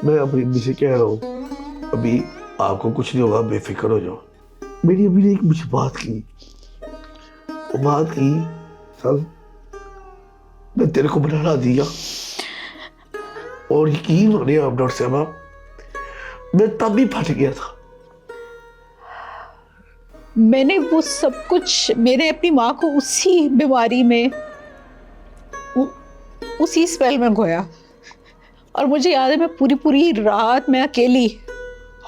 میں اپنی امی سے کہہ رہا ہوں ابھی آپ کو کچھ نہیں ہوگا، بے فکر ہو جاؤ. میری امی نے ایک مجھے بات کی، وہ بات کی سب میں تیرے کو بنانا دیا. اور یقین مانیے آپ ڈاکٹر صاحبہ، میں تب بھی پھٹ گیا تھا. میں نے وہ سب کچھ میرے اپنی ماں کو اسی بیماری میں اسی اسپیل میں گھویا. اور مجھے یاد ہے میں پوری رات میں اکیلی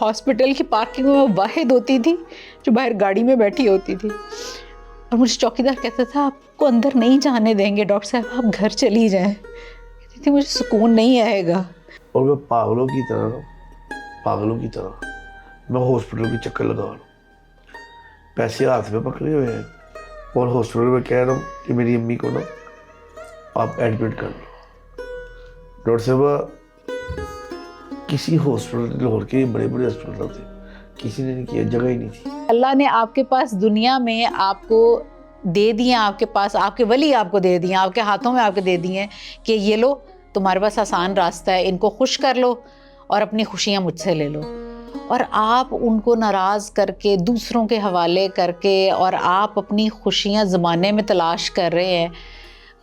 ہاسپٹل کی پارکنگ میں واحد ہوتی تھی جو باہر گاڑی میں بیٹھی ہوتی تھی. اور مجھے چوکیدار کہتا تھا آپ کو اندر نہیں جانے دیں گے ڈاکٹر صاحب، آپ گھر چلی جائیں. کہتی تھی مجھے سکون نہیں آئے گا. اور میں پاگلوں کی طرح میں ہاسپٹل کے چکر لگا رہا ہوں، پیسے ہاتھ میں پکڑے ہوئے ہیں، اور ہاسپٹل میں کہہ رہا ہوں کہ میری امی کو نا آپ ایڈمٹ کر لو. ڈاکٹر صاحبہ کسی ہاسپٹل لاہور کے بڑے ہاسپٹل تھے، کسی نے نہیں کیا، جگہ ہی نہیں تھی. اللہ نے آپ کے پاس دنیا میں آپ کو دے دیے، آپ کے پاس آپ کے ولی آپ کو دے دیے، آپ کے ہاتھوں میں آپ کے دے دیے کہ یہ لو تمہارے پاس آسان راستہ ہے، ان کو خوش کر لو اور اپنی خوشیاں مجھ سے لے لو. اور آپ ان کو ناراض کر کے دوسروں کے حوالے کر کے اور آپ اپنی خوشیاں زمانے میں تلاش کر رہے ہیں.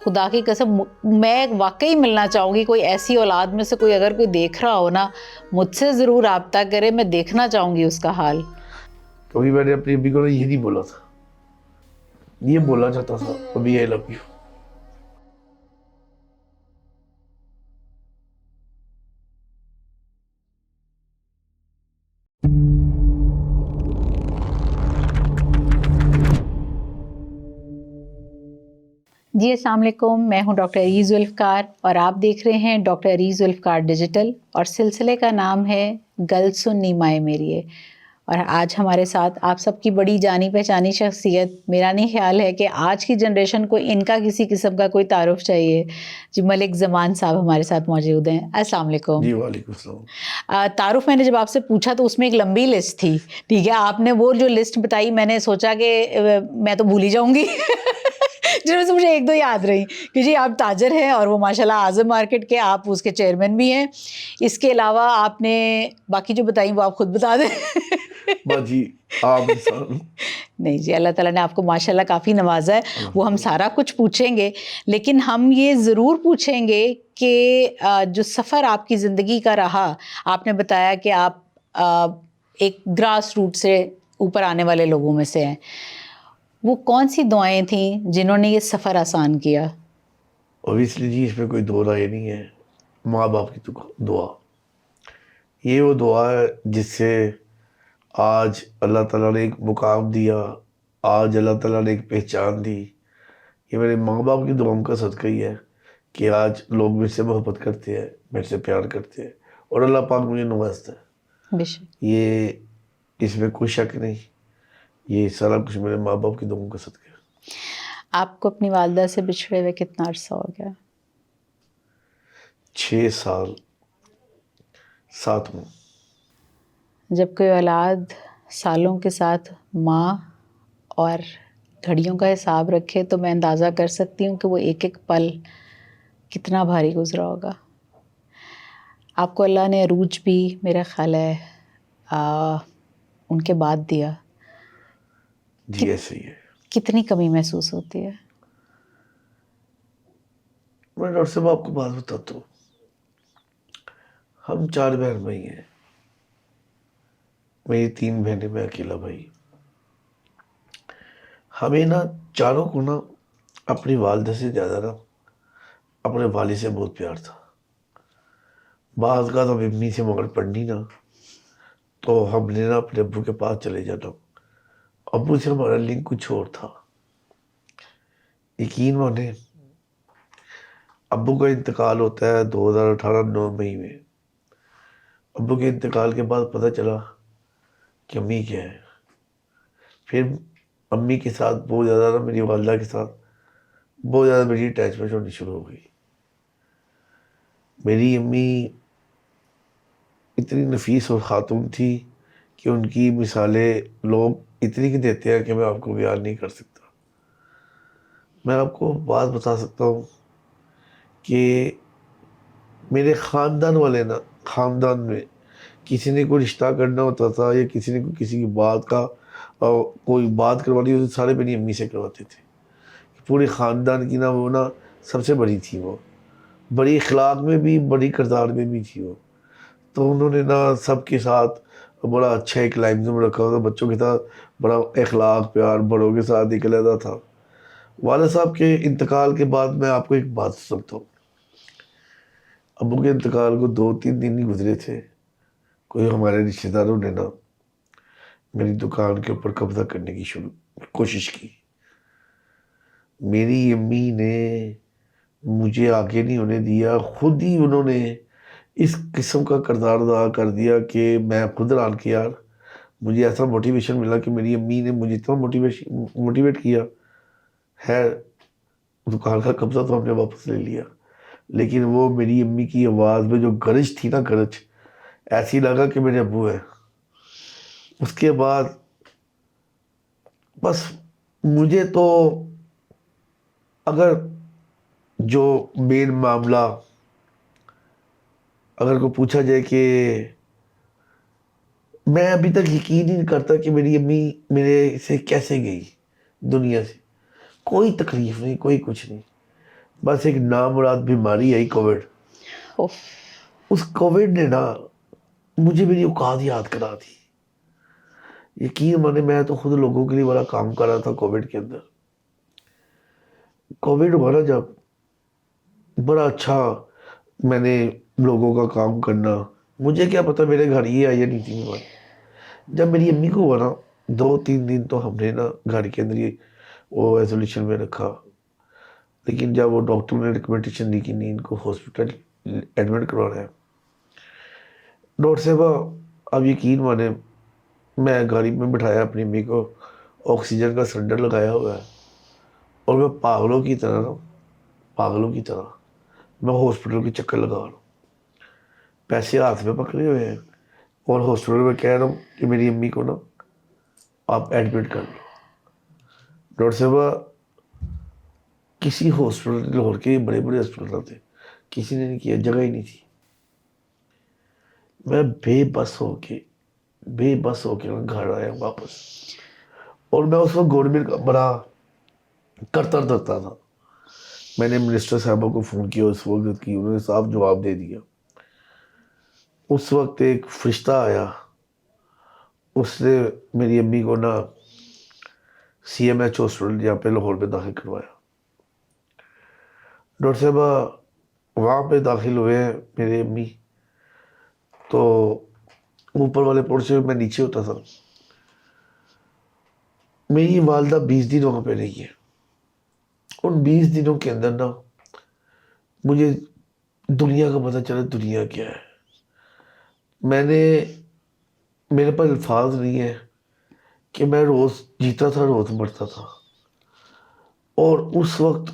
خدا کی قسم میں واقعی ملنا چاہوں گی، کوئی ایسی اولاد میں سے کوئی اگر کوئی دیکھ رہا ہو نا، مجھ سے ضرور رابطہ کرے، میں دیکھنا چاہوں گی اس کا حال. کبھی میں نے اپنی امی کو یہ نہیں بولا تھا، یہ بولنا چاہتا تھا امی آئی لو یو. جی السلام علیکم، میں ہوں ڈاکٹر عریض ذوالفقار اور آپ دیکھ رہے ہیں ڈاکٹر عریض ذوالفقار ڈیجیٹل، اور سلسلے کا نام ہے گل سن نیمائے میریے. اور آج ہمارے ساتھ آپ سب کی بڑی جانی پہچانی شخصیت، میرا نہیں خیال ہے کہ آج کی جنریشن کو ان کا کسی قسم کا کوئی تعارف چاہیے. جی ملک زمان صاحب ہمارے ساتھ موجود ہیں. السلام علیکم. جی وعلیکم السلام. تعارف میں نے جب آپ سے پوچھا تو اس میں ایک لمبی لسٹ تھی، ٹھیک ہے، آپ نے وہ جو لسٹ بتائی میں نے سوچا کہ میں تو بھول ہی جاؤں گی جن میں سے مجھے ایک دو یاد رہی کہ جی آپ تاجر ہیں اور وہ ماشاء اللہ اعظم مارکیٹ کے آپ اس کے چیئرمین بھی ہیں. اس کے علاوہ آپ نے باقی جو بتائیں وہ آپ خود بتا دیں. جی آپ انسان. نہیں جی، اللہ تعالیٰ نے آپ کو ماشاء اللہ کافی نوازا ہے، وہ ہم سارا کچھ پوچھیں گے، لیکن ہم یہ ضرور پوچھیں گے کہ جو سفر آپ کی زندگی کا رہا، آپ نے بتایا کہ آپ ایک گراس روٹ سے اوپر آنے والے لوگوں میں سے ہیں، وہ کون سی دعائیں تھیں جنہوں نے یہ سفر آسان کیا؟ اوبیسلی جی اس میں کوئی دو رائے نہیں ہے، ماں باپ کی دعا. یہ وہ دعا ہے جس سے آج اللہ تعالیٰ نے ایک مقام دیا، آج اللہ تعالیٰ نے ایک پہچان دی. یہ میرے ماں باپ کی دعاؤں کا صدقہ ہی ہے کہ آج لوگ مجھ سے محبت کرتے ہیں، میرے سے پیار کرتے ہیں، اور اللہ پاک مجھے نوازتا ہے. بے شک. یہ اس میں کوئی شک نہیں، یہ سارا کچھ میرے ماں باپ کی دعاؤں کا صدقہ ہے. آپ کو اپنی والدہ سے بچھڑے ہوئے کتنا عرصہ ہو گیا؟ 6 سال 7 میں. جب کوئی اولاد سالوں کے ساتھ ماں اور گھڑیوں کا حساب رکھے تو میں اندازہ کر سکتی ہوں کہ وہ ایک ایک پل کتنا بھاری گزرا ہوگا. آپ کو اللہ نے عروج بھی میرا خیال ہے ان کے بعد دیا. جی ایسے ہی ہے. کتنی کمی محسوس ہوتی ہے؟ میں ڈاکٹر صاحب آپ کو بات بتاتا ہوں، ہم 4 بہن بھائی ہیں، میری 3 بہنیں، میں اکیلا بھائی. ہمیں نا چاروں کو نا اپنی والدہ سے زیادہ نا اپنے والد سے بہت پیار تھا. بعض کا تو امی سے مگر پڑھنی نا تو ہم نے نا اپنے ابو کے پاس چلے جانا. ابو سے ہمارا لنک کچھ اور تھا. یقین مانے ابو کا انتقال ہوتا ہے 2018 9 مئی میں. ابو کے انتقال کے بعد پتہ چلا کہ امی کیا ہے. پھر امی کے ساتھ بہت زیادہ نا میری والدہ کے ساتھ بہت زیادہ میری اٹیچمنٹ ہونی شروع ہو گئی. میری امی اتنی نفیس اور خاتون تھی کہ ان کی مثالیں لوگ اتنی کی دیتے ہیں کہ میں آپ کو بیان نہیں کر سکتا. میں آپ کو بات بتا سکتا ہوں کہ میرے خاندان والے نا خاندان میں کسی نے کوئی رشتہ کرنا ہوتا تھا یا کسی نے کسی کی بات کا کوئی بات کروانی ہوتی سارے میری امی سے کرواتے تھے. پورے خاندان کی نا وہ نا سب سے بڑی تھی، وہ بڑی اخلاق میں بھی بڑی کردار میں بھی تھی وہ. تو انہوں نے نا سب کے ساتھ بڑا اچھا ایک لائنزم رکھا ہوتا، بچوں کے ساتھ بڑا اخلاق پیار، بڑوں کے ساتھ ایک علیحدہ تھا. والد صاحب کے انتقال کے بعد میں آپ کو ایک بات سنتا ہوں. ابو کے انتقال کو 2-3 دن نہیں گزرے تھے، کوئی ہمارے رشتہ داروں نے نا میری دکان کے اوپر قبضہ کرنے کی کوشش کی. میری امی نے مجھے آگے نہیں ہونے دیا، خود ہی انہوں نے اس قسم کا کردار ادا کر دیا کہ میں خود حیران کہ یار مجھے ایسا موٹیویشن ملا کہ میری امی نے مجھے اتنا موٹیویٹ کیا ہے. دکان کا قبضہ تو ہم نے واپس لے لیا، لیکن وہ میری امی کی آواز میں جو گرج تھی نا، گرج ایسی لگا کہ میرے ابو ہیں. اس کے بعد بس مجھے تو اگر جو مین معاملہ اگر کو پوچھا جائے کہ میں ابھی تک یقین ہی نہیں کرتا کہ میری امی میرے سے کیسے گئی دنیا سے. کوئی تکلیف نہیں، کوئی کچھ نہیں، بس ایک نامراد بیماری آئی، کووڈ. اوف. اس کووڈ نے نا مجھے میری اوقات یاد کرا دی. یقین مانے میں تو خود لوگوں کے لیے بڑا کام کر رہا تھا کووڈ کے اندر. کووڈ ہوا جب بڑا اچھا میں نے لوگوں کا کام کرنا. مجھے کیا پتا میرے گھر یہ آئی نہیں تھی بیماری. جب میری امی کو ہوا نا 2-3 دن تو ہم نے نا گھر کے اندر ہی وہ ایزولیشن میں رکھا. لیکن جب وہ ڈاکٹر نے ریکمنڈیشن دی کہ نہیں ان کو ہاسپٹل ایڈمٹ کروانا ہے، ڈاکٹر صاحبہ اب یقین مانے میں گاڑی میں بٹھایا اپنی امی کو، آکسیجن کا سلنڈر لگایا ہوا ہے، اور میں پاگلوں کی طرح میں ہاسپٹل کے چکر لگا رہا ہوں، پیسے ہاتھ میں پکڑے ہوئے ہیں، اور ہاسپٹل میں کہہ رہا ہوں کہ میری امی کو نا آپ ایڈمٹ کر لو. ڈاکٹر صاحبہ کسی ہاسپٹل لاہور کے بڑے بڑے ہاسپٹل تھے، کسی نے نہیں کیا، جگہ ہی نہیں تھی. میں بے بس ہو کے گھر آیا واپس. اور میں اس وقت گورنمنٹ کا بڑا کرتر درتا تھا. میں نے منسٹر صاحبہ کو فون کیا اس وقت کی، انہوں نے صاف جواب دے دیا. اس وقت ایک فرشتہ آیا، اس نے میری امی کو نا CMH ہاسپٹل جہاں پہ لاہور میں داخل کروایا. ڈاکٹر صاحبہ وہاں پہ داخل ہوئے ہیں میری امی، تو اوپر والے پورشن میں نیچے ہوتا تھا. میری والدہ 20 دن وہاں پہ رہی ہے. ان 20 دنوں کے اندر نا مجھے دنیا کا پتہ چلا دنیا کیا ہے. میرے پاس الفاظ نہیں ہے کہ میں روز جیتا تھا روز مرتا تھا. اور اس وقت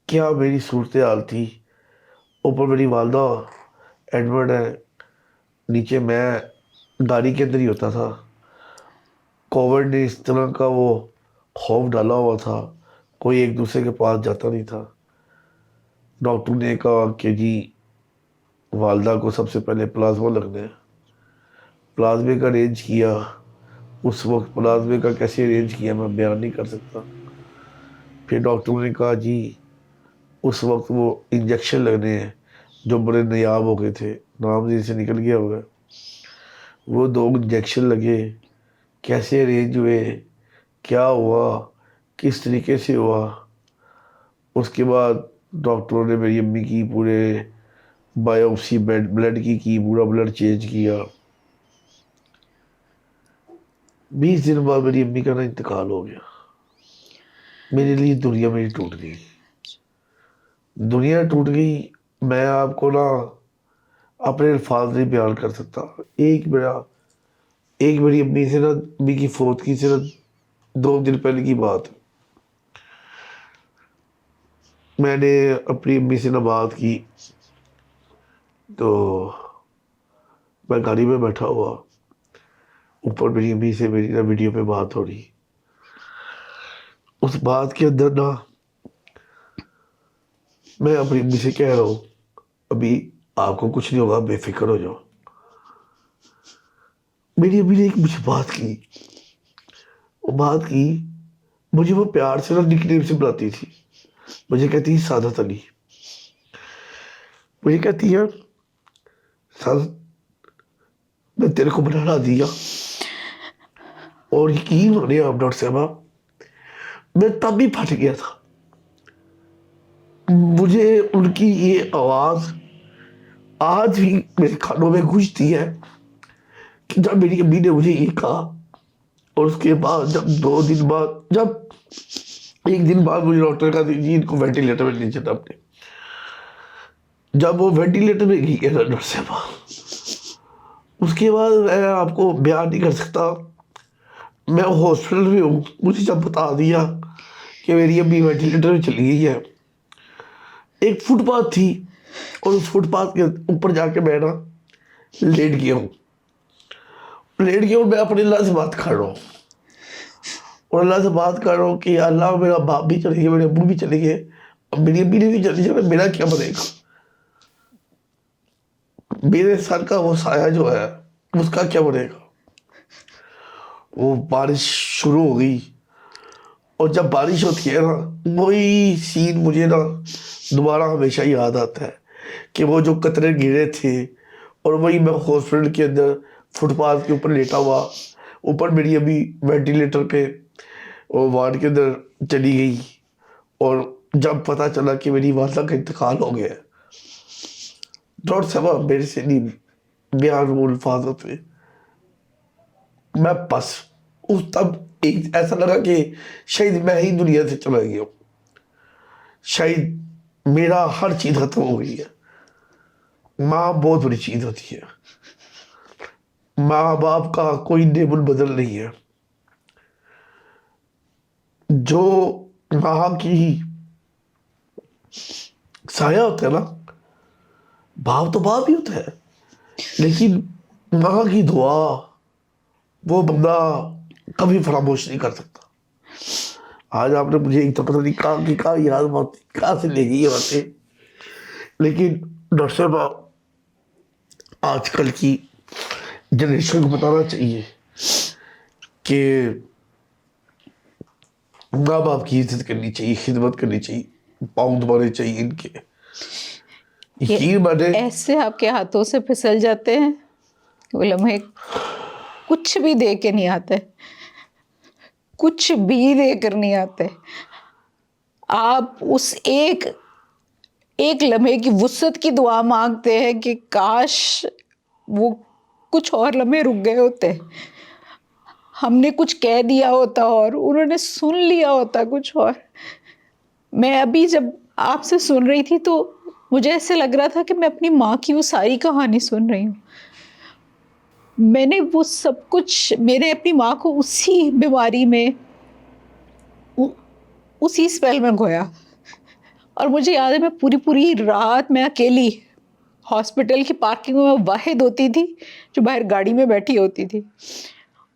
کیا میری صورتحال تھی. اوپر میری والدہ ایڈمٹ ہے، نیچے میں گاڑی کے اندر ہی ہوتا تھا. کووڈ نے اس طرح کا وہ خوف ڈالا ہوا تھا، کوئی ایک دوسرے کے پاس جاتا نہیں تھا. ڈاکٹر نے کہا کہ جی والدہ کو سب سے پہلے پلازمہ لگنا ہے. پلازمے کا ارینج کیا. اس وقت پلازمے کا کیسے ارینج کیا میں بیان نہیں کر سکتا. پھر ڈاکٹر نے کہا جی اس وقت وہ انجیکشن لگنے ہیں جو بڑے نایاب ہو گئے تھے، نام سے نکل گیا ہوگا. وہ 2 انجیکشن لگے، کیسے ارینج ہوئے، کیا ہوا، کس طریقے سے ہوا. اس کے بعد ڈاکٹروں نے میری امی کی پورے بایوپسی بلڈ کی پورا بلڈ چینج کیا. 20 دن بعد میری امی کا نا انتقال ہو گیا. میرے لیے دنیا میری ٹوٹ گئی، دنیا ٹوٹ گئی. میں آپ کو نا اپنے الفاظ نہیں بیان کر سکتا. ایک میری امی سے نا امی کی فوت کی سے نا 2 دن پہلے کی بات. میں نے اپنی امی سے نا بات کی تو میں گاڑی میں بیٹھا ہوا، اوپر میری امی سے میری نا ویڈیو پہ بات ہو رہی. اس بات کے اندر نا میں اپنی امی سے کہہ رہا ہوں ابھی آپ کو کچھ نہیں ہوگا، بے فکر ہو جاؤ. میری امی نے ایک مجھے بات کی، مجھے وہ پیار سے نا نک نیم سے بلاتی تھی، مجھے کہتی ہے سعادت علی، مجھے کہتی ہے سعادت میں تیرے کو بنانا دیا، اور یقین مانیے آپ ڈاکٹر صاحبہ میں تب بھی پھٹ گیا تھا. مجھے ان کی یہ آواز آج بھی میرے کانوں میں گونجتی ہے کہ جب میری امی نے مجھے یہ کہا، اور اس کے بعد جب 2 دن بعد، جب 1 دن بعد مجھے ڈاکٹر کا جی ان کو وینٹیلیٹر میں لے جانا آپ نے، جب وہ وینٹیلیٹر میں گئی ہے نا ڈاکٹر صاحبہ، اس کے بعد میں آپ کو بیان نہیں کر سکتا. میں ہاسپٹل میں ہوں، مجھے جب بتا دیا کہ میری امی وینٹیلیٹر میں چلی گئی ہے، ایک فٹ پاتھ تھی اور اس فٹ پاتھ کے اوپر جا کے میں نا لیٹ گیا ہوں میں اپنے اللہ سے بات کر رہا ہوں، اور اللہ سے بات کر رہا ہوں کہ یا اللہ میرا باپ بھی چلے گئے، میرے ابو بھی چلے گئے، اب میری امی نے بھی چلی جائے، میرا کیا بنے گا؟ میرے سر کا وہ سایہ جو ہے اس کا کیا بنے گا؟ وہ بارش شروع ہو گئی، اور جب بارش ہوتی ہے نا وہی سین مجھے نا دوبارہ ہمیشہ یاد آتا ہے کہ وہ جو قطرے گرے تھے، اور وہی میں ہاسپٹل کے اندر فٹ پاتھ کے اوپر لیٹا ہوا، اوپر میری ابھی وینٹیلیٹر پہ وہ وارڈ کے اندر چلی گئی، اور جب پتا چلا کہ میری والدہ کا انتقال ہو گیا ہے، ڈاکٹر صاحبہ میرے سے نہیں بیان وہ الفاظ ہوتے. میں بس اس تب ایسا لگا کہ شاید میں ہی دنیا سے چلا گیا ہوں، شاید میرا ہر چیز ختم ہو گئی ہے. ماں بہت بڑی چیز ہوتی ہے، ماں باپ کا کوئی نعم البدل نہیں ہے. جو ماں کی سایہ ہوتا ہے نا، باپ تو باپ ہی ہوتا ہے، لیکن ماں کی دعا وہ بندہ کبھی فراموش نہیں کر سکتا. آج آپ نے مجھے ایک تو پتہ نہیں کہاں یاد بات کہاں سے لے گئی یہ باتیں، لیکن ڈاکٹر صاحب آج کل کی جنریشن کو بتانا چاہیے کہ ماں باپ کی عزت کرنی چاہیے، خدمت کرنی چاہیے، پاؤں دبانے چاہیے ان کے. یہ یقین مانے ایسے آپ کے ہاتھوں سے پھسل جاتے ہیں وہ لمحے کچھ بھی دے کے نہیں آتے، کچھ بھی دے کر نہیں آتے. آپ اس ایک لمحے کی وسعت کی دعا مانگتے ہیں کہ کاش وہ کچھ اور لمحے رک گئے ہوتے، ہم نے کچھ کہہ دیا ہوتا اور انہوں نے سن لیا ہوتا کچھ اور. میں ابھی جب آپ سے سن رہی تھی تو مجھے ایسے لگ رہا تھا کہ میں اپنی ماں کی وہ ساری کہانی سن رہی ہوں. میں نے وہ سب کچھ، میں نے اپنی ماں کو اسی بیماری میں اسی اسپیل میں گویا. اور مجھے یاد ہے میں پوری رات میں اکیلی ہاسپٹل کی پارکنگ میں واحد ہوتی تھی جو باہر گاڑی میں بیٹھی ہوتی تھی،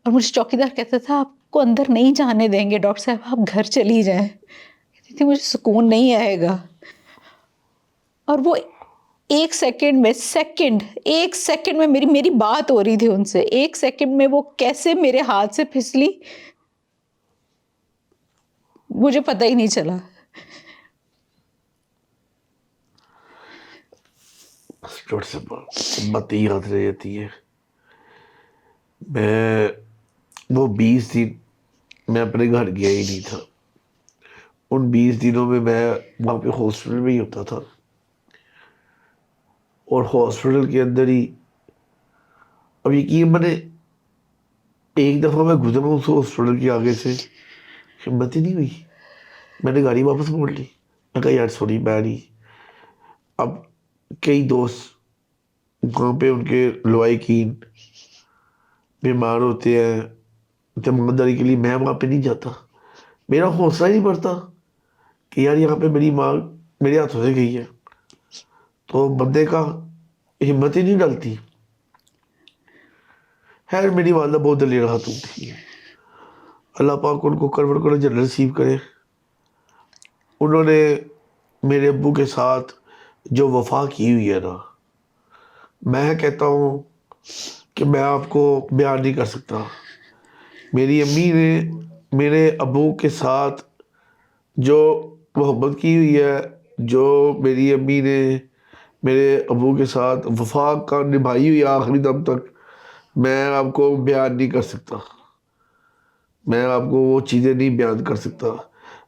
اور مجھے چوکیدار کہتا تھا آپ کو اندر نہیں جانے دیں گے ڈاکٹر صاحب، آپ گھر چلی جائیں. کہتی تھی مجھے سکون نہیں آئے گا. اور وہ ایک سیکنڈ میں میری بات ہو رہی تھی ان سے، ایک سیکنڈ میں وہ کیسے میرے ہاتھ سے پھسلی مجھے پتہ ہی نہیں چلا. ڈاکٹر صاحب باتیں یاد رہ جاتی ہے. میں وہ 20 دن میں اپنے گھر گیا ہی نہیں تھا. ان 20 دنوں میں وہاں پہ ہاسپٹل میں ہی ہوتا تھا، اور ہاسپٹل کے اندر ہی اب یقین میں ایک دفعہ میں گزرا ہوں اس ہاسپٹل کے آگے سے، ہمت ہی نہیں ہوئی، میں نے گاڑی واپس موڑ لی. میں کہا یار سوری میں نہیں. اب کئی دوست وہاں پہ ان کے لوائقین بیمار ہوتے ہیں، تیمارداری کے لیے میں وہاں پہ نہیں جاتا. میرا حوصلہ ہی نہیں پڑتا کہ یار یہاں پہ میری ماں میرے ہاتھوں سے گئی ہے، تو بندے کا ہمت ہی نہیں ڈالتی. خیر میری والدہ بہت دلیر خاتون تھی، اللہ پاک ان کو کروڑ کروڑ جنت نصیب کرے. انہوں نے میرے ابو کے ساتھ جو وفا کی ہوئی ہے نا، میں کہتا ہوں کہ میں آپ کو بیان نہیں کر سکتا. میری امی نے میرے ابو کے ساتھ جو محبت کی ہوئی ہے، جو میری امی نے میرے ابو کے ساتھ وفا کا نبھائی ہوئی آخری دم تک، میں آپ کو بیان نہیں کر سکتا. میں آپ کو وہ چیزیں نہیں بیان کر سکتا.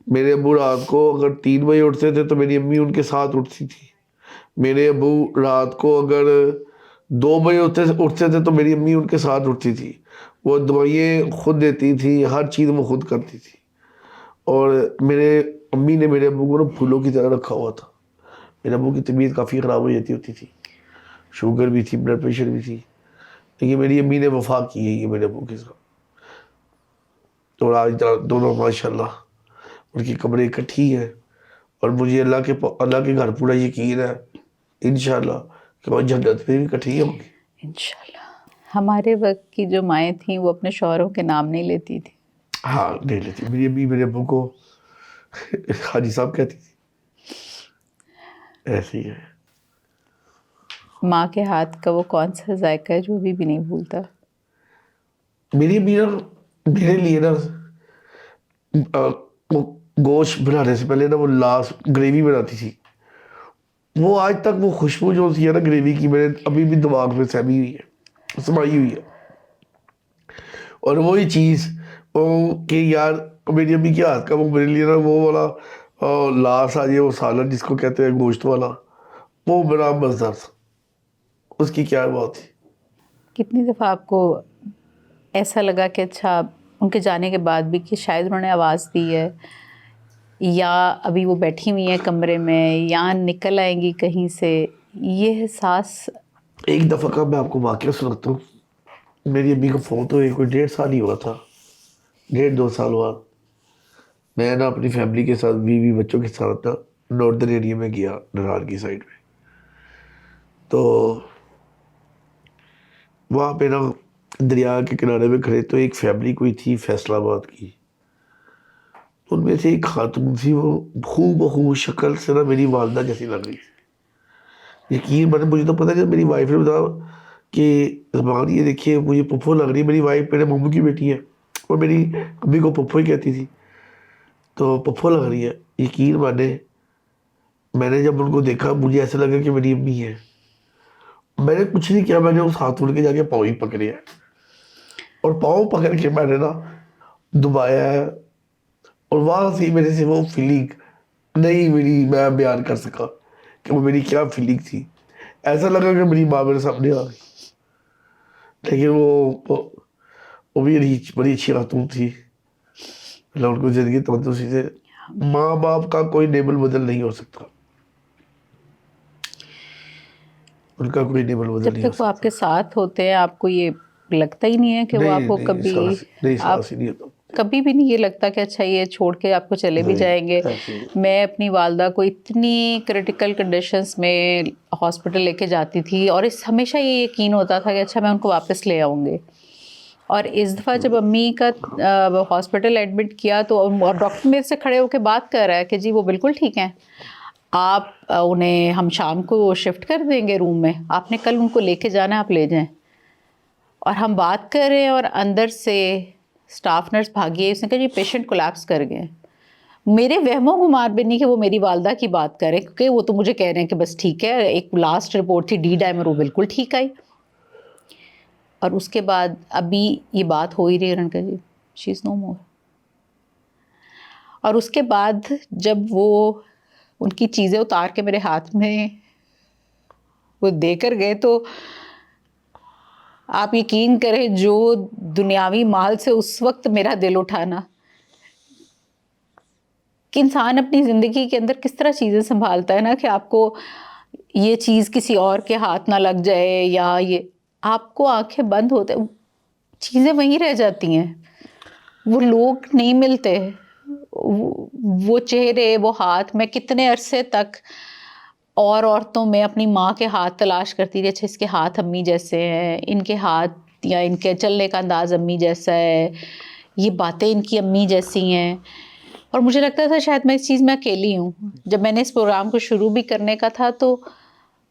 میرے ابو رات کو اگر 3 بجے اٹھتے تھے تو میری امی ان کے ساتھ اٹھتی تھی. میرے ابو رات کو اگر 2 بجے اٹھتے تھے تو میری امی ان کے ساتھ اٹھتی تھی. وہ دوائیں خود دیتی تھی، ہر چیز وہ خود کرتی تھی. اور میرے امی نے میرے ابو کو نا پھولوں کی طرح رکھا ہوا تھا. میرے ابو کی طبیعت کافی خراب ہو جاتی ہوتی تھی، شوگر بھی تھی، بلڈ پریشر بھی تھی، لیکن میری امی نے وفا کی ہے یہ میرے ابو کے ساتھ. اور آج دونوں ماشاءاللہ ان کی قبریں اکٹھی ہیں، اور مجھے اللہ کے گھر پورا یقین ہے انشاءاللہ کہ وہ جنت میں بھی اکٹھی ہوں گی انشاءاللہ. ہمارے وقت کی جو مائیں تھیں وہ اپنے شوہروں کے نام نہیں لیتی تھی. ہاں نہیں لیتی. میری امی میرے ابو کو حاجی صاحب کہتی تھی. ایسے ہی ہے. ماں کے ہاتھ کا وہ کون سا ذائقہ ہے جو ابھی بھی نہیں بھولتا؟ میری امی نا میرے لیے نا وہ گوشت بنانے سے پہلے نا وہ گریوی بناتی تھی. وہ آج تک وہ خوشبو جو ہوتی ہے نا گریوی کی، میرے ابھی بھی دماغ میں سمائی ہوئی ہے. اور وہی چیز کہ یار میری امی کے ہاتھ کا وہ میرے لیے نا وہ والا لاس آ جائے، وہ سالن جس کو کہتے ہیں گوشت والا، وہ بڑا مزیدار تھا. اس کی کیا بات تھی. کتنی دفعہ آپ کو ایسا لگا کہ اچھا ان کے جانے کے بعد بھی کہ شاید انہوں نے آواز دی ہے، یا ابھی وہ بیٹھی ہوئی ہیں کمرے میں، یا نکل آئیں گی کہیں سے، یہ احساس؟ ایک دفعہ کا میں آپ کو واقعہ سناتا ہوں. میری امی کا فون تو کوئی 1.5 سال ہی ہوا تھا، 1.5-2 سال بعد میں نا اپنی فیملی کے ساتھ، بیوی بچوں کے ساتھ نا ناردرن ایریا میں گیا، نرال کی سائڈ میں. تو وہاں پہ نا دریا کے کنارے میں کھڑے تو ایک فیملی کوئی تھی فیصل آباد کی. ان میں سے ایک خاتون تھی، وہ بخو شکل سے نا میری والدہ جیسی لگ رہی تھی. یقین مجھے تو پتہ ہے، جب میری وائف نے بتایا کہ زبان یہ دیکھیے مجھے پپھو لگ رہی ہے. میری وائف میرے ماموں کی بیٹی ہے اور میری امی کو پپھو ہی کہتی تھی، تو پپھو لگ رہی ہے. یقین مانے میں نے جب ان کو دیکھا مجھے ایسا لگا کہ میری امی ہے. میں نے کچھ نہیں کیا، میں نے اس خاتون کے جا کے پاؤں ہی پکڑے ہیں، اور پاؤں پکڑ کے میں نے نا دبایا ہے. اور وہاں سے میرے سے وہ فیلنگ نہیں میں بیان کر سکا کہ وہ میری کیا فیلنگ تھی. ایسا لگا کہ میری ماں میرے سامنے آ گئی. لیکن وہ بھی بڑی اچھی خاتون تھی. اللہ ان کو زندگی تندرستی سے. ماں باپ کا کوئی نیبل بدل نہیں ہو سکتا، ان کا کوئی نیبل بدل جب نہیں ہو تک وہ آپ سکتا. کے ساتھ ہوتے ہیں آپ کو یہ لگتا ہی نہیں ہے کہ وہ آپ کو کبھی احساس ہی نہیں ہوتا. کبھی بھی نہیں یہ لگتا کہ اچھا یہ چھوڑ کے آپ کو چلے بھی جائیں گے. میں اپنی والدہ کو اتنی کرٹیکل کنڈیشنز میں ہاسپٹل لے کے جاتی تھی، اور ہمیشہ یہ یقین ہوتا تھا کہ اچھا میں ان کو واپس لے آؤں گے. اور اس دفعہ جب امی کا ہاسپٹل ایڈمٹ کیا تو ڈاکٹر میرے سے کھڑے ہو کے بات کر رہا ہے کہ جی وہ بالکل ٹھیک ہیں، آپ انہیں ہم شام کو شفٹ کر دیں گے روم میں، آپ نے کل ان کو لے کے جانا ہے، آپ لے جائیں. اور ہم بات کر رہے ہیں اور اندر سے اسٹاف نرس بھاگی ہے، اس نے کہا جی پیشنٹ کولیپس کر گئے. میرے وہم و گمان بھی نہیں کہ وہ میری والدہ کی بات کریں، کیونکہ وہ تو مجھے کہہ رہے ہیں کہ بس ٹھیک ہے. ایک لاسٹ رپورٹ تھی ڈی ڈائمر، وہ بالکل ٹھیک آئی. اور اس کے بعد ابھی یہ بات ہو ہی رہی ہے کہ جی شی از نو مور. اور اس کے بعد جب وہ ان کی چیزیں اتار کے میرے ہاتھ میں وہ دے کر گئے تو آپ یقین کریں جو دنیاوی مال سے اس وقت میرا دل اٹھانا کہ انسان اپنی زندگی کے اندر کس طرح چیزیں سنبھالتا ہے نا کہ آپ کو یہ چیز کسی اور کے ہاتھ نہ لگ جائے، یا یہ آپ کو آنکھیں بند ہوتے چیزیں وہیں رہ جاتی ہیں. وہ لوگ نہیں ملتے، وہ چہرے، وہ ہاتھ. میں کتنے عرصے تک اور عورتوں میں اپنی ماں کے ہاتھ تلاش کرتی رہی، اچھا اس کے ہاتھ امی جیسے ہیں، ان کے ہاتھ یا ان کے چلنے کا انداز امی جیسا ہے، یہ باتیں ان کی امی جیسی ہیں. اور مجھے لگتا تھا شاید میں اس چیز میں اکیلی ہوں. جب میں نے اس پروگرام کو شروع بھی کرنے کا تھا تو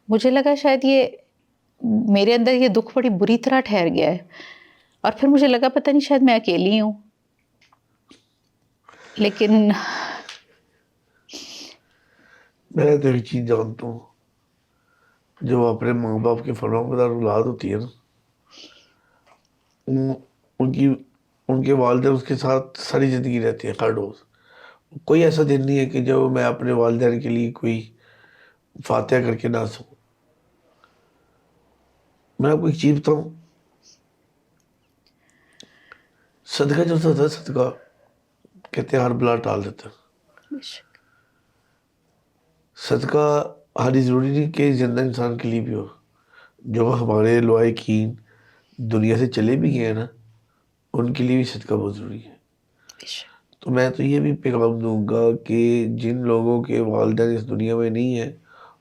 مجھے لگا شاید یہ میرے اندر یہ دکھ بڑی بری طرح ٹھہر گیا ہے، اور پھر مجھے لگا پتہ نہیں شاید میں اکیلی ہوں، لیکن میں تو ایک چیز جانتا ہوں، جو اپنے ماں باپ کے فرمانبردار اولاد ہوتی ہے نا، ان کی ان کے والدین اس کے ساتھ ساری زندگی رہتے ہیں ہر روز. کوئی ایسا دن نہیں ہے کہ جو میں اپنے والدین کے لیے کوئی فاتحہ کر کے نہ سوں. میں آپ کو ایک چیز بتاؤں، صدقہ جو ہوتا ہے صدقہ کہتے ہیں ہر بلا ٹال دیتا ہے. صدقہ ہر ضروری نہیں کہ زندہ انسان کے لیے بھی ہو. جو ہمارے لوائقین دنیا سے چلے بھی گئے ہیں نا، ان کے لیے بھی صدقہ بہت ضروری ہے. تو میں تو یہ بھی پیغام دوں گا کہ جن لوگوں کے والدین اس دنیا میں نہیں ہیں،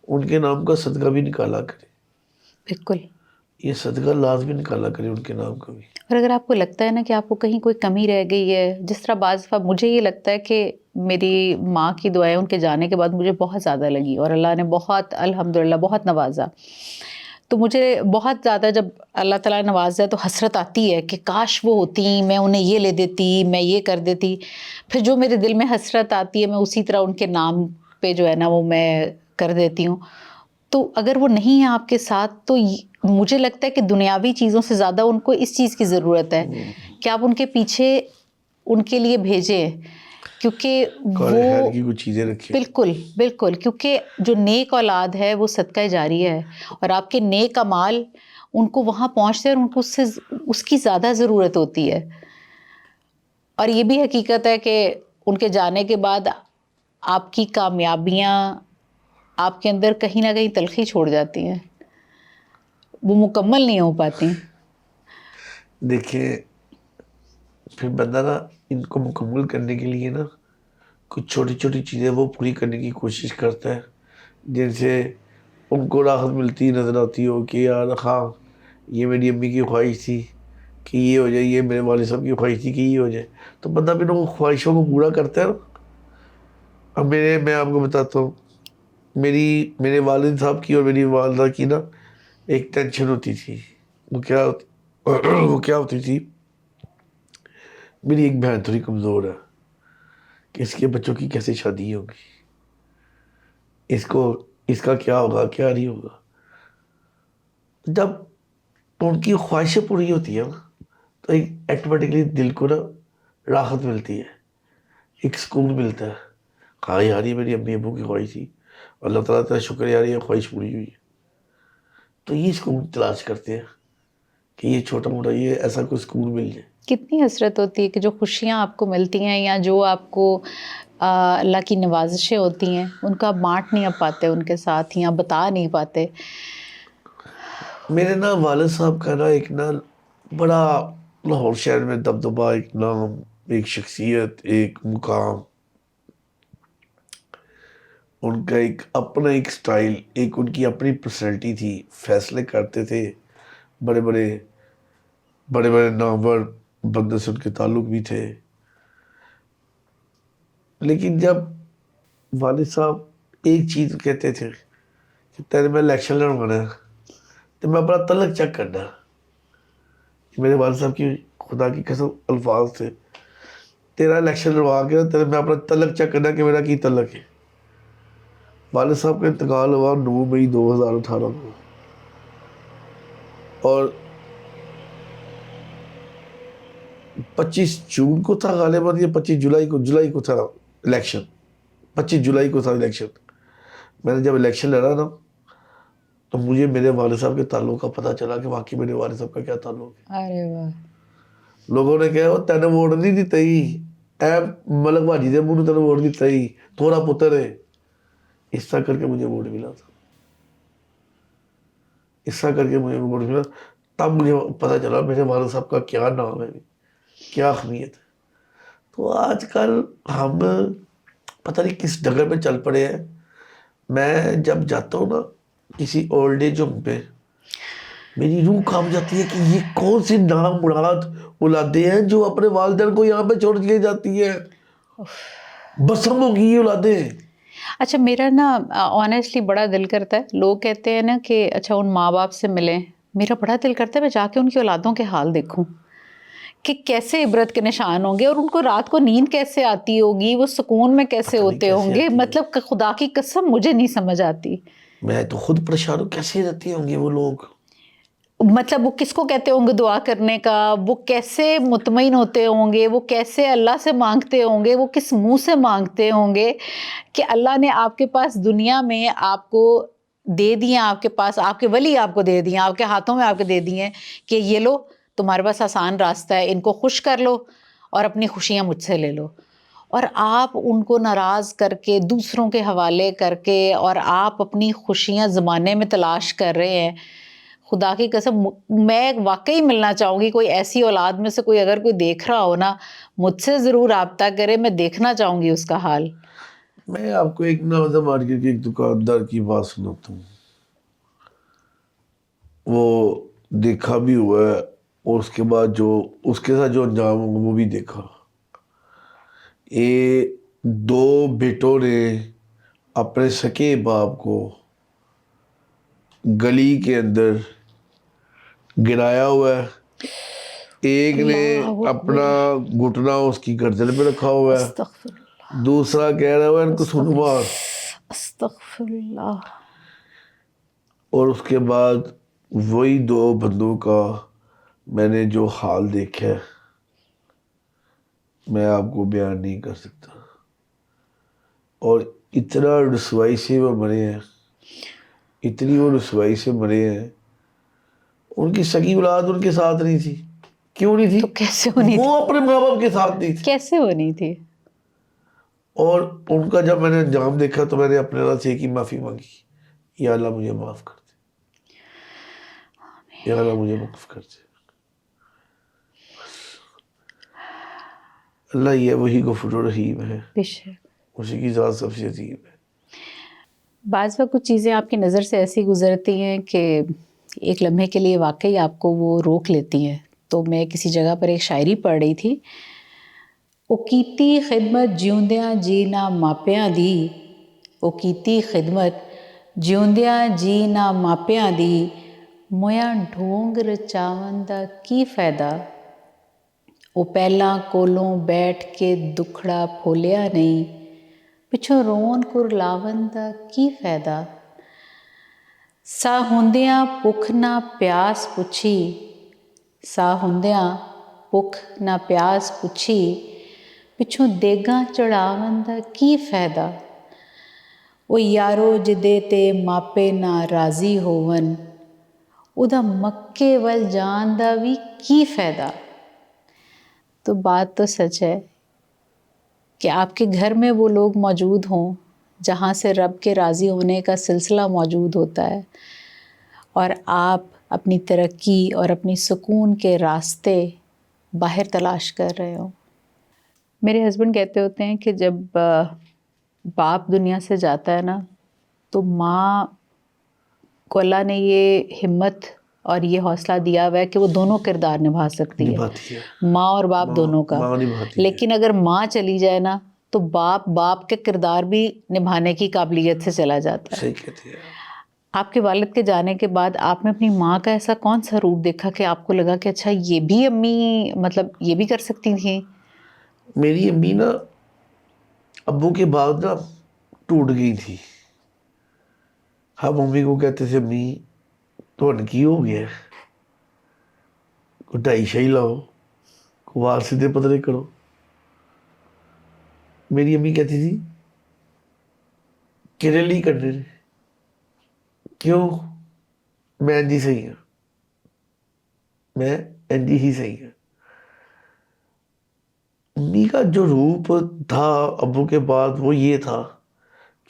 ان کے نام کا صدقہ بھی نکالا کرے. بالکل. یہ صدقہ لازمی نکالا کرے ان کے نام کا بھی. اور اگر آپ کو لگتا ہے نا کہ آپ کو کہیں کوئی کمی رہ گئی ہے، جس طرح بعض دفعہ مجھے یہ لگتا ہے کہ میری ماں کی دعائیں ان کے جانے کے بعد مجھے بہت زیادہ لگی، اور اللہ نے بہت الحمدللہ بہت نوازا. تو مجھے بہت زیادہ جب اللہ تعالیٰ نے نوازا تو حسرت آتی ہے کہ کاش وہ ہوتی، میں انہیں یہ لے دیتی، میں یہ کر دیتی. پھر جو میرے دل میں حسرت آتی ہے میں اسی طرح ان کے نام پہ جو ہے نا وہ میں کر دیتی ہوں. تو اگر وہ نہیں ہے آپ کے ساتھ تو مجھے لگتا ہے کہ دنیاوی چیزوں سے زیادہ ان کو اس چیز کی ضرورت ہے کہ آپ ان کے پیچھے ان کے لیے بھیجیں، کیونکہ کالے خیر وہ کی کچھ چیزیں رکھیں. بالکل بالکل، کیونکہ جو نیک اولاد ہے وہ صدقہ جاریہ ہے، اور آپ کے نیک اعمال ان کو وہاں پہنچتے ہیں اور ان کو اس کی زیادہ ضرورت ہوتی ہے. اور یہ بھی حقیقت ہے کہ ان کے جانے کے بعد آپ کی کامیابیاں آپ کے اندر کہیں نہ کہیں تلخی چھوڑ جاتی ہیں، وہ مکمل نہیں ہو پاتی. دیکھیں پھر بندہ نا ان کو مکمل کرنے کے لیے نا کچھ چھوٹی چھوٹی چیزیں وہ پوری کرنے کی کوشش کرتا ہے، جن سے ان کو راحت ملتی نظر آتی ہو کہ یار ہاں یہ میری امی کی خواہش تھی کہ یہ ہو جائے، یہ میرے والد صاحب کی خواہش تھی کہ یہ ہو جائے. تو بندہ پھر وہ خواہشوں کو پورا کرتا ہے نا. اب میں آپ کو بتاتا ہوں، میرے والد صاحب کی اور میری والدہ کی نا ایک ٹینشن ہوتی تھی. وہ کیا ہوتی تھی، میری ایک بہن تھوڑی کمزور ہے کہ اس کے بچوں کی کیسے شادی ہوگی، اس کا کیا ہوگا کیا نہیں ہوگا. جب ان کی خواہشیں پوری ہوتی ہیں تو ایک ایٹومیٹکلی دل کو نا راحت ملتی ہے، ایک سکون ملتا ہے. ہاں یار یہ میری امی ابو کی خواہش تھی، اللہ تعالیٰ تعالیٰ شکر یار یہ خواہش پوری ہوئی. تو یہ سکون تلاش کرتے ہیں کہ یہ چھوٹا موٹا یہ ایسا کوئی سکون مل جائے. کتنی حسرت ہوتی ہے کہ جو خوشیاں آپ کو ملتی ہیں یا جو آپ کو اللہ کی نوازشیں ہوتی ہیں ان کا بانٹ نہیں پاتے ان کے ساتھ یا بتا نہیں پاتے. میرے نا والد صاحب کا نا ایک نا بڑا لاہور شہر میں دبدبا، ایک نام، ایک شخصیت، ایک مقام، ان کا ایک اپنا ایک سٹائل، ایک ان کی اپنی پرسنالٹی تھی. فیصلے کرتے تھے، بڑے بڑے نامور بندوں سے ان کے تعلق بھی تھے. لیکن جب والد صاحب ایک چیز کہتے تھے کہ تیرے میں الیکشن لڑوانا ہے تو میں اپنا تلک چیک کرنا. میرے والد صاحب کی خدا کی قسم الفاظ تھے، تیرا الیکشن لڑوا کے تیرے میں اپنا تلک چیک کرنا کہ میرا کی تلک ہے. والد صاحب کا انتقال ہوا 9 مئی 2018 کو، اور 25 جون کو تھا غالباً یا 25 جولائی کو تھا الیکشن. 25 جولائی کو تھا الیکشن. میں نے جب الیکشن لڑا نا تو مجھے میرے والد صاحب کے تعلق کا پتہ چلا کہ واقعی میرے والد صاحب کا کیا تعلق ہے. ارے واہ. لوگوں نے کہا وہ تینے ووٹ نہیں دیتا ہی، اے ملک بھاجی دے منہ تینے ووٹ دیتا ہی، تھوڑا پتر ہے. اس طرح کر کے مجھے ووٹ ملا تھا، اس طرح کر کے مجھے ووٹ ملا. تب مجھے پتہ چلا میرے والد صاحب کا کیا نام ہے، کیا اہمیت ہے. تو آج کل ہم پتہ نہیں کس ڈگر میں چل پڑے ہیں. میں جب جاتا ہوں نا کسی اولڈ ایج ہوم پہ، میری روح کانپ جاتی ہے کہ یہ کون سی نام مراد اولادیں ہیں جو اپنے والدین کو یہاں پہ چھوڑ کے جاتی ہیں. بسم ہوگی یہ اولادیں. اچھا میرا نا آنیسٹلی بڑا دل کرتا ہے، لوگ کہتے ہیں نا کہ اچھا ان ماں باپ سے ملیں، میرا بڑا دل کرتا ہے میں جا کے ان کی اولادوں کے حال دیکھوں کہ کیسے عبرت کے نشان ہوں گے، اور ان کو رات کو نیند کیسے آتی ہوگی، وہ سکون میں کیسے پتہ نہیں ہوتے ہوں کیسے گے، آتی ہے. مطلب کہ خدا کی قسم مجھے نہیں سمجھ آتی. میں تو خود پریشان ہوں کیسے رہتے ہوں گے وہ لوگ. مطلب وہ کس کو کہتے ہوں گے دعا کرنے کا، وہ کیسے مطمئن ہوتے ہوں گے، وہ کیسے اللہ سے مانگتے ہوں گے، وہ کس منہ سے مانگتے ہوں گے کہ اللہ نے آپ کے پاس دنیا میں آپ کو دے دیے، آپ کے پاس آپ کے ولی آپ کو دے دیے، آپ کے ہاتھوں میں آپ کے دے دیے کہ یہ لو تمہارے پاس آسان راستہ ہے، ان کو خوش کر لو اور اپنی خوشیاں مجھ سے لے لو، اور آپ ان کو ناراض کر کے دوسروں کے حوالے کر کے اور آپ اپنی خوشیاں زمانے میں تلاش کر رہے ہیں. خدا کی قسم میں واقعی ملنا چاہوں گی، کوئی ایسی اولاد میں سے کوئی اگر کوئی دیکھ رہا ہو نا مجھ سے ضرور رابطہ کرے، میں دیکھنا چاہوں گی اس کا حال. میں آپ کو ایک نوازہ مارکیٹ کے ایک دکاندار کی بات سناتا ہوں. وہ دیکھا بھی ہوا ہے اور اس کے بعد جو اس کے ساتھ جو انجام ہوگا وہ بھی دیکھا. یہ دو بیٹوں نے اپنے سکے باپ کو گلی کے اندر گرایا ہوا ہے. ایک نے اللہ اپنا گھٹنا اس کی گردن پہ رکھا ہوا ہے، استغفر اللہ، دوسرا کہہ رہا ہے ان کو سن مار. استغفر اللہ. اور اس کے بعد وہی دو بندوں کا میں نے جو حال دیکھا ہے میں آپ کو بیان نہیں کر سکتا. اور اتنا رسوائی سے وہ مرے ہیں، اتنی وہ رسوائی سے مرے ہیں. ان کی سگی اولاد ان کے ساتھ نہیں تھی. کیوں نہیں تو تھی؟ کیسے ہونی وہ تھی؟ اپنے ماں باپ کے ساتھ نہیں تھی. کیسے ہونی تھی؟ اور ان کا جب میں نے انجام دیکھا تو میں نے اپنے اللہ سے ایک ہی معافی مانگی، یا اللہ مجھے معاف کر دے، یا اللہ مجھے معاف کر دے. اللہ یہ وہی غفور الرحیم ہے، بے شک. اسی کی ذات سب سے عظیم ہے. بعض وقت کچھ چیزیں آپ کی نظر سے ایسی گزرتی ہیں کہ ایک لمحے کے لیے واقعی آپ کو وہ روک لیتی ہیں. تو میں کسی جگہ پر ایک شاعری پڑھ رہی تھی، او کیتی خدمت جیوندیاں جی نہ ماپیاں دی، او کیتی خدمت جیوندیاں جی نہ ماپیاں دی، مویاں ڈھونگ رچاون دا کی فائدہ، او پہلاں کولوں بیٹھ کے دکھڑا پھولیا نہیں، پچھوں رون کرلاون دا کی فائدہ، سا ہوندیاں بھکھ نہ پیاس پچھی، سا ہوندیاں بھکھ نہ پیاس پچھی، پچھوں دیگاں چڑھاون دا کی فائدہ، او یارو جدے تے ماپے نہ راضی ہون، اُدا مکے ول جان دا بھی کی فائدہ. تو بات تو سچ ہے کہ آپ کے گھر میں وہ لوگ موجود ہوں جہاں سے رب کے راضی ہونے کا سلسلہ موجود ہوتا ہے، اور آپ اپنی ترقی اور اپنی سکون کے راستے باہر تلاش کر رہے ہوں. میرے ہسبینڈ کہتے ہوتے ہیں کہ جب باپ دنیا سے جاتا ہے نا تو ماں کو اللہ نے یہ ہمت اور یہ حوصلہ دیا ہوا ہے کہ وہ دونوں کردار نبھا سکتی ہے، نبھاتی ہے، ماں اور باپ دونوں کا. ماں نبھاتی ہے. لیکن اگر ماں چلی جائے نا تو باپ کے کردار بھی نبھانے کی قابلیت سے چلا جاتا ہے. صحیح کہتے ہیں آپ. آپ کے والد کے جانے کے بعد آپ نے اپنی ماں کا ایسا کون سا روپ دیکھا کہ آپ کو لگا کہ اچھا یہ بھی امی مطلب یہ بھی کر سکتی تھیں؟ میری امی نا ابو کے بعد نا ٹوٹ گئی تھی. ہم امی کو کہتے تھے امی تو کی ہو گیا، کوئی ڈھائی شاہی لاؤ، کوئی وال سیدھے پتلے کرو. میری امی کہتی تھی کہ ریلی کرنے نے کیوں، میں انجی صحیح ہوں، میں انجی ہی صحیح ہوں. امی کا جو روپ تھا ابو کے بعد وہ یہ تھا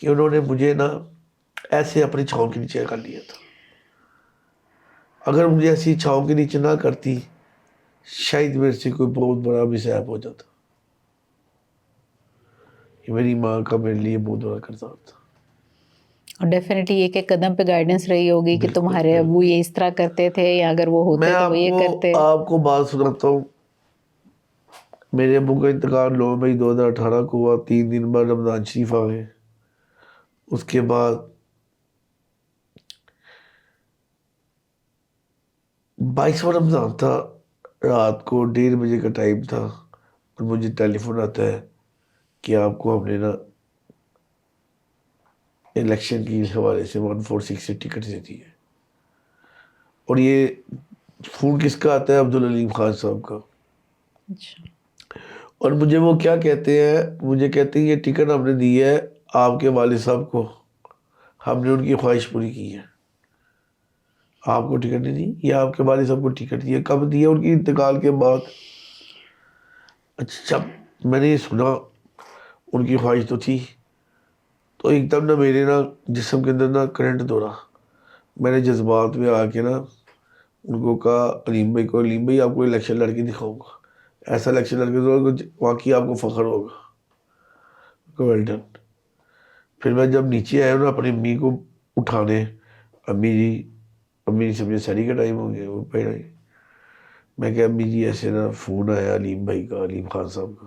کہ انہوں نے مجھے نا ایسے اپنی چھاؤں کے نیچے کر لیا تھا. اگر مجھے ایسی چھاؤں کے نیچے نہ کرتی شاید میرے سے کوئی بہت بڑا مصیب ہو جاتا. یہ میری ماں کا میرے لیے بہت بڑا کردار تھا. اور ڈیفینیٹلی ایک ایک قدم پہ گائیڈنس رہی ہوگی کہ بالکل تمہارے ابو یہ اس طرح کرتے تھے یا اگر وہ میں ہوتے تو وہ یہ کرتے. آپ کو بات سناتا ہوں. میرے ابو کا انتقال 9 مئی 2018 کو ہوا. 3 دن بعد رمضان شریف آ گئے. اس کے بعد 22واں رمضان تھا، رات کو 1:30 بجے کا ٹائم تھا، اور مجھے ٹیلی فون آتا ہے کہ آپ کو ہم نے نا الیکشن کی حوالے سے 146 سے ٹکٹ دے دی ہے. اور یہ فون کس کا آتا ہے؟ عبدالعلیم خان صاحب کا. اچھا. اور مجھے وہ کیا کہتے ہیں، مجھے کہتے ہیں یہ ٹکٹ ہم نے دی ہے آپ کے والد صاحب کو، ہم نے ان کی خواہش پوری کی ہے. آپ کو ٹکٹ نہیں دی، یہ آپ کے والد صاحب کو ٹکٹ دی ہے. کب دی ہے؟ ان کی انتقال کے بعد. اچھا میں نے یہ سنا، ان کی خواہش تو تھی، تو ایک دم نا میرے نا جسم کے اندر نا کرنٹ دوڑا. میں نے جذبات میں آ کے نا ان کو کہا علیم بھائی کو، علیم بھائی آپ کو الیکشن لڑ کے دکھاؤں گا، ایسا الیکشن لڑ کے دکھاؤں گا واقعی آپ کو فخر ہوگا. Well done. پھر میں جب نیچے آیا نا اپنی امی کو اٹھانے، امی جی سمجھے ساری کا ٹائم ہو گیا، وہ پہنا ہی. میں کہا امی جی ایسے نا فون آیا علیم بھائی کا، علیم خان صاحب کا،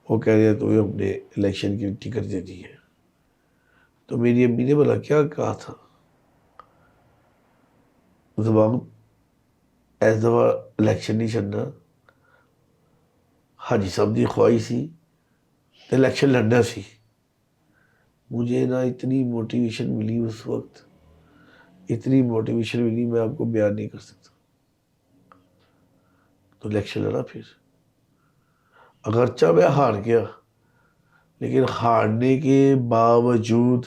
وہ کہہ رہے ہیں تو ہم نے الیکشن کی ٹکٹ دے دی ہے. تو میری امی نے بولا کیا کہا تھا؟ زبان ایس دفعہ الیکشن نہیں چڑھنا، حاجی صاحب دی خواہش سی تو الیکشن لڑنا سی. مجھے نا اتنی موٹیویشن ملی اس وقت، اتنی موٹیویشن ملی میں آپ کو بیان نہیں کر سکتا. تو الیکشن لڑا. پھر اگرچہ میں ہار گیا، لیکن ہارنے کے باوجود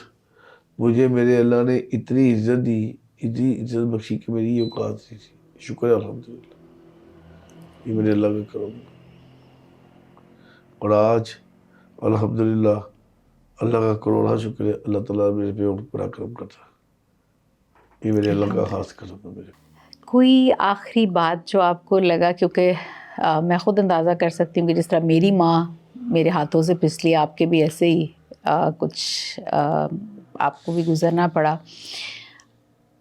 مجھے میرے اللہ نے اتنی عزت دی، اتنی عزت بخشی کہ میری یہ اوقات نہیں تھی. شکر ہے الحمدللہ، یہ میرے اللہ کا کرم ہے. اور آج الحمدللہ اللہ کا کروڑا شکر ہے، اللہ تعالیٰ میرے پہ اور بڑا کرم کرتا ہے. یہ میرے اللہ کا خاص کرم ہے میرے. کوئی آخری بات جو آپ کو لگا، کیونکہ میں خود اندازہ کر سکتی ہوں کہ جس طرح میری ماں میرے ہاتھوں سے پسلی، آپ کے بھی ایسے ہی کچھ آپ کو بھی گزرنا پڑا.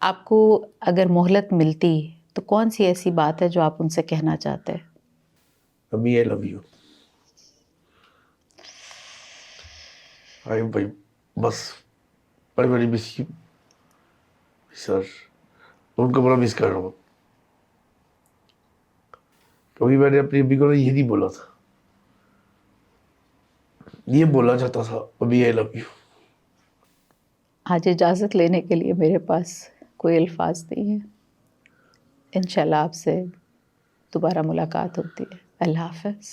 آپ کو اگر مہلت ملتی تو کون سی ایسی بات ہے جو آپ ان سے کہنا چاہتے ہیں؟ امی آئی لو یو. آئی بھائی بس بڑی بڑی مس یو سر، ان کو بڑا مس کر رہا ہوں. کبھی میں نے اپنی امی کو یہ نہیں بولا تھا، یہ بولنا چاہتا تھا امی آئی لو یو. آج اجازت لینے کے لیے میرے پاس کوئی الفاظ نہیں ہیں. انشاءاللہ آپ سے دوبارہ ملاقات ہوتی ہے. اللہ حافظ.